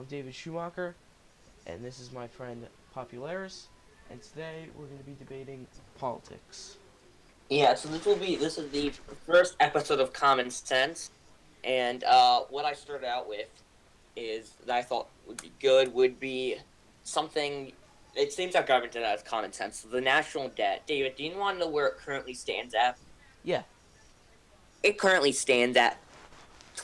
I'm David Schumacher, and this is my friend Popularis, and today we're going to be debating politics. Yeah, so this is the first episode of Common Sense, and what I started out with is that I thought would be good would be something. It seems our government has common sense. So the national debt, David. Do you want to know where it currently stands at? Yeah, It currently stands at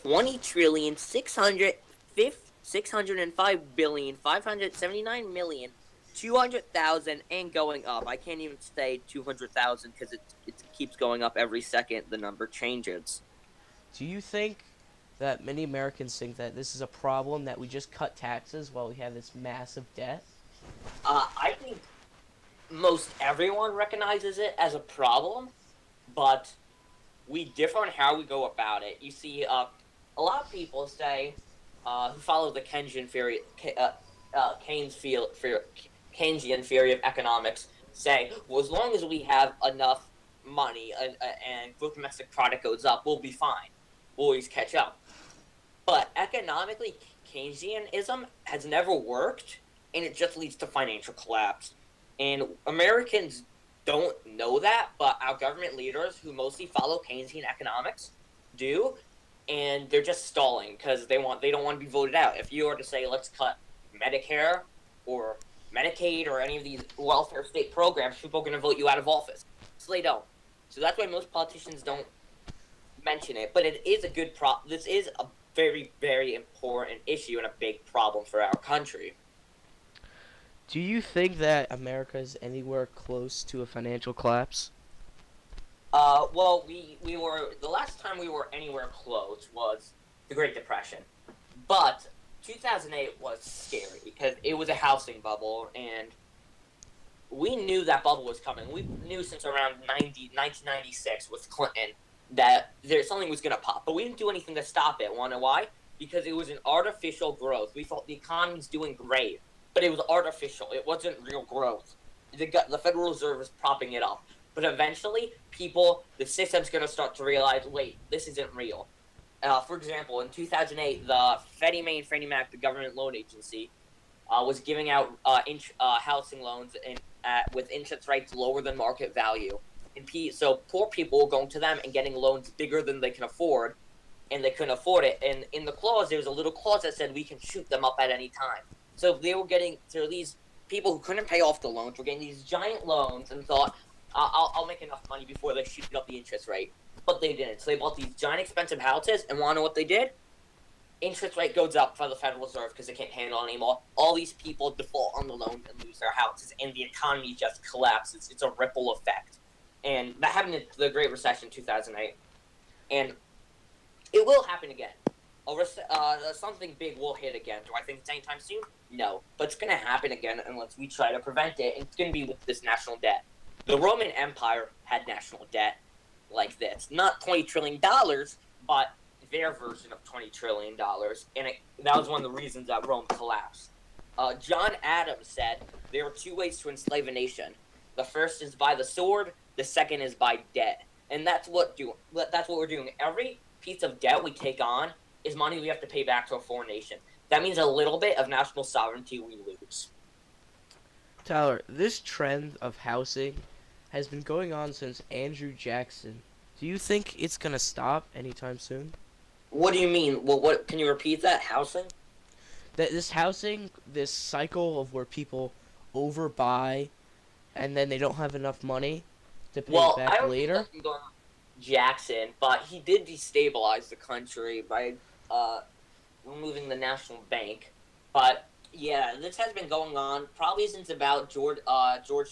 20,605,579,200,000 and going up. I can't even say 200,000 because it keeps going up every second. The number changes. do you think that many Americans think that this is a problem that we just cut taxes while we have this massive debt? I think most everyone recognizes it as a problem, but we differ on how we go about it. You see, a lot of people say who follow the Keynesian theory of economics say, well, as long as we have enough money and gross domestic product goes up, we'll be fine. We'll always catch up. But economically, Keynesianism has never worked, and it just leads to financial collapse. And Americans don't know that, but our government leaders, who mostly follow Keynesian economics, do, and they're just stalling because they don't want to be voted out. If you were to say, let's cut Medicare or Medicaid or any of these welfare state programs, people are going to vote you out of office. So they don't. So that's why most politicians don't mention it. But it is a good This is a very, very important issue and a big problem for our country. Do you think that America is anywhere close to a financial collapse? Well, we were the last time we were anywhere close was the Great Depression, but 2008 was scary because it was a housing bubble, and we knew that bubble was coming. We knew since around 1996 with Clinton that something was going to pop, but we didn't do anything to stop it. Want to know why? Because it was an artificial growth. We thought the economy was doing great, but it was artificial. It wasn't real growth. The Federal Reserve was propping it up. But eventually, the system's going to start to realize, wait, this isn't real. For example, in 2008, the Freddie Mae and Freddie Mac, the government loan agency, was giving out housing loans with interest rates lower than market value. And so poor people were going to them and getting loans bigger than they can afford, and they couldn't afford it. And in the clause, there was a little clause that said we can shoot them up at any time. So they were these people who couldn't pay off the loans were getting these giant loans and thought, I'll make enough money before they shoot up the interest rate. But they didn't. So they bought these giant expensive houses, and want to know what they did? Interest rate goes up for the Federal Reserve because they can't handle it anymore. All these people default on the loan and lose their houses, and the economy just collapses. It's a ripple effect. And that happened in the Great Recession 2008. And it will happen again. Something big will hit again. Do I think it's anytime soon? No. But it's going to happen again unless we try to prevent it, and it's going to be with this national debt. The Roman Empire had national debt like this. Not $20 trillion, but their version of $20 trillion. And that was one of the reasons that Rome collapsed. John Adams said there are two ways to enslave a nation. The first is by the sword, the second is by debt. And that's what we're doing. Every piece of debt we take on is money we have to pay back to a foreign nation. That means a little bit of national sovereignty we lose. Tyler, this trend of housing has been going on since Andrew Jackson. Do you think it's going to stop anytime soon? What do you mean? Well, what can you repeat that? Housing? That this cycle of where people overbuy and then they don't have enough money to pay Well, back I don't later? think that's on Jackson, but he did destabilize the country by removing the national bank. But yeah, this has been going on probably since about George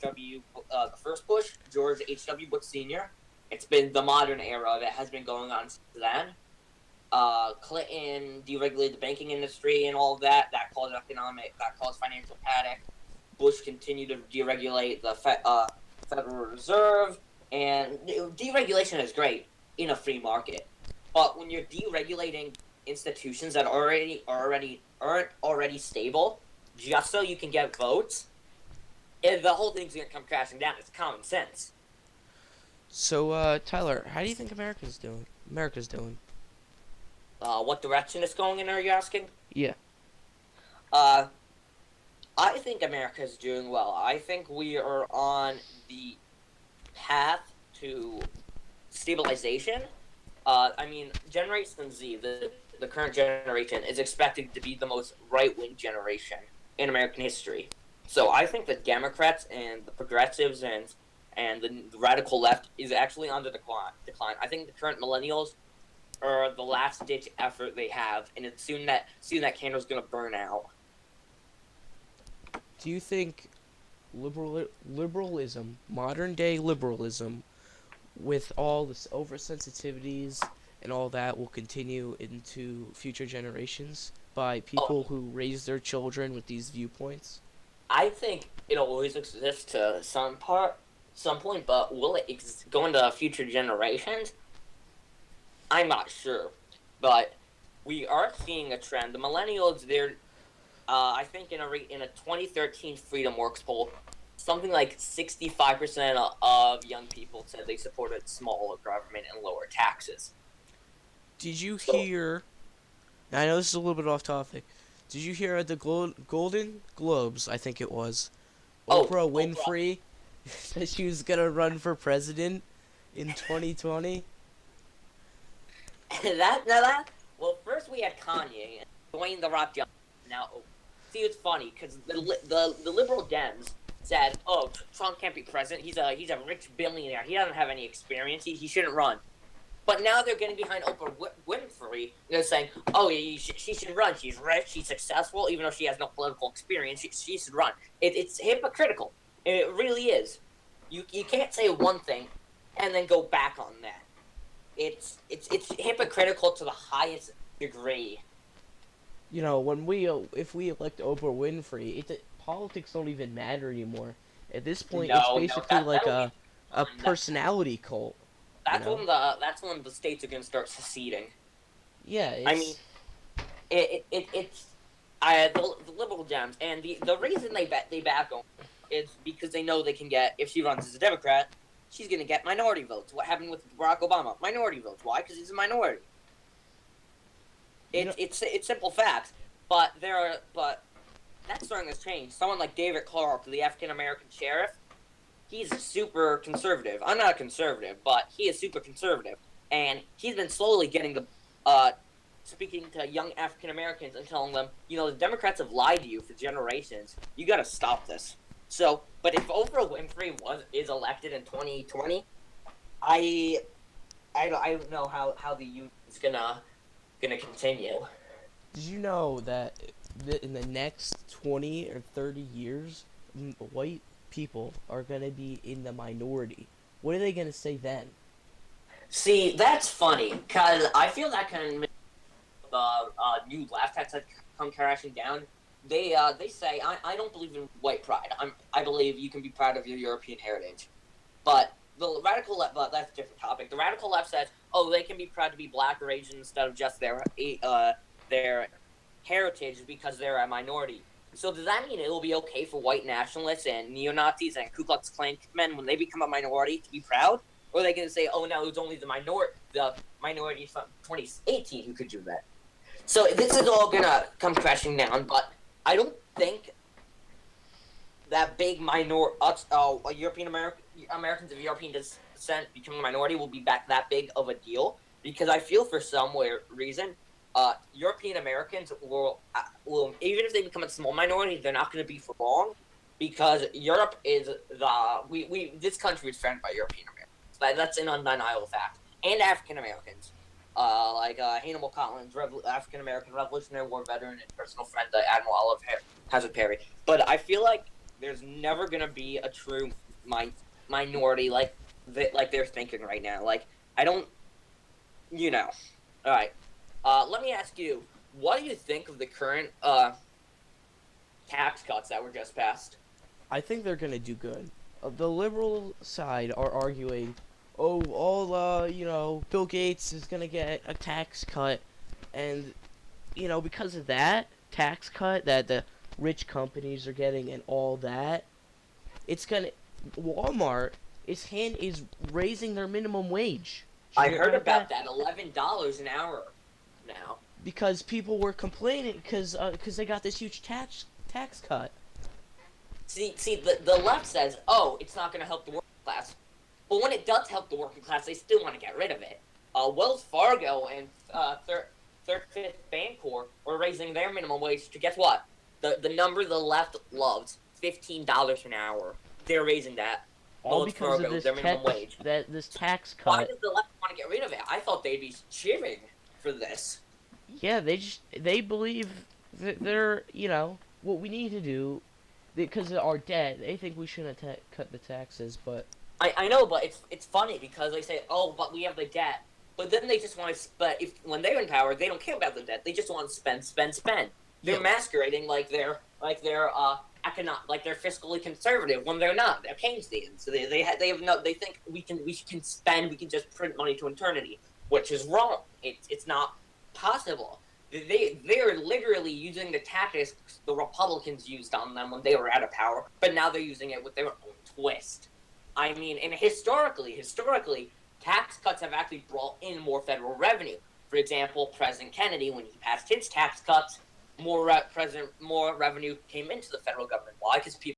W. The first Bush, George H.W. Bush Sr. It's been the modern era of it has been going on since then. Clinton deregulated the banking industry and all of that. That caused financial panic. Bush continued to deregulate the Federal Reserve, and deregulation is great in a free market. But when you're deregulating institutions that aren't already stable, just so you can get votes, the whole thing's gonna come crashing down. It's common sense. So, Tyler, how do you think America's doing? What direction it's going in? Are you asking? Yeah. Uh, I think America is doing well. I think we are on the path to stabilization. I mean, Generation Z, the current generation, is expected to be the most right wing generation in American history. So I think the Democrats and the progressives and the radical left is actually on the decline. I think the current millennials are the last ditch effort they have, and it's soon that candle's gonna burn out. Do you think liberalism, modern day liberalism, with all this oversensitivities and all that, will continue into future generations by Oh, people who raise their children with these viewpoints? I think it'll always exist to some point, but will it go into future generations? I'm not sure, but we are seeing a trend. The millennials, I think in a 2013 Freedom Works poll, something like 65% of young people said they supported smaller government and lower taxes. Did you So, hear? I know this is a little bit off topic. Did you hear at the Golden Globes? I think it was Oprah Oprah. Winfrey said she was gonna run for president in 2020. Well, first we had Kanye, Dwayne the Rock Johnson. Now, see, it's funny because the liberal Dems said, "Oh, Trump can't be president. He's a rich billionaire. He doesn't have any experience. He shouldn't run." But now they're getting behind Oprah Winfrey. They're saying, "Oh, she should run. She's rich. She's successful. Even though she has no political experience, she should run." It's hypocritical. It really is. You can't say one thing and then go back on that. It's hypocritical to the highest degree. You know, if we elect Oprah Winfrey, politics don't even matter anymore. At this point, it's No, no, basically like that'll be a fun. personality cult. You know? That's when the states are gonna start seceding. Yeah, I mean, it's it's the liberal Dems, and the reason they back on is because they know they can get, if she runs as a Democrat, she's gonna get minority votes. What happened with Barack Obama? Minority votes. Why? Because he's a minority. you know It's simple facts. But that's starting to change. Someone like David Clark, the African American sheriff, he's super conservative. I'm not a conservative, but he is super conservative, and he's been slowly getting speaking to young African Americans and telling them, the Democrats have lied to you for generations. You got to stop this. So, but if Oprah Winfrey is elected in 2020, I I don't know how the youth is gonna continue. did you know that in the next 20 or 30 years, white people are gonna be in the minority? What are they gonna say then? See, that's funny because I feel that kind of the new left has to come crashing down. They say I don't believe in white pride. I believe you can be proud of your European heritage, but the radical left, but that's a different topic. The radical left says, oh, they can be proud to be black or Asian instead of just their heritage because they're a minority. So does that mean it will be okay for white nationalists and neo Nazis and Ku Klux Klan men when they become a minority to be proud? Or are they going to say, oh, no, it was only the minority from 2018 who could do that? So this is all going to come crashing down, but I don't think that big European Americans of European descent becoming a minority will be that big of a deal, because I feel for some reason European Americans will even if they become a small minority, they're not going to be for long, because Europe is this country is founded by European Americans. That's an undeniable fact, and African Americans. Like Hannibal Collins, African American Revolutionary War veteran and personal friend, Admiral Olive Hazard Perry. But I feel like there's never gonna be a true minority like they're thinking right now. Like I don't, All right. Let me ask you, what do you think of the current tax cuts that were just passed? I think they're gonna do good. The liberal side are arguing, oh, Bill Gates is gonna get a tax cut, and because of that tax cut that the rich companies are getting and all that, it's gonna Walmart is raising their minimum wage. Did you I hear heard about about that? that. $11 an hour now. because people were complaining because they got this huge tax cut. See, the left says, oh, it's not going to help the working class. But when it does help the working class, they still want to get rid of it. Wells Fargo and Third Fifth Bancorp were raising their minimum wage to, guess what? The number the left loves, $15 an hour. They're raising that. All Wells because Fargo, of this their minimum wage. this tax Why cut. does the left want to get rid of it? I thought they'd be cheering for this. Yeah, they believe that they're, what we need to do because of our debt. They think we shouldn't cut the taxes, but I know, but it's funny because they say, oh, but we have the debt. But then they just want to. But when they're in power, they don't care about the debt. They just want to spend. They're Yeah. masquerading like they're fiscally conservative when they're not. They're Keynesian. So they think we can spend. We can just print money to eternity, which is wrong. It's not possible. They're literally using the tactics the Republicans used on them when they were out of power, but now they're using it with their own twist. I mean, and historically, tax cuts have actually brought in more federal revenue. For example, President Kennedy, when he passed his tax cuts, more revenue came into the federal government. Why? Because people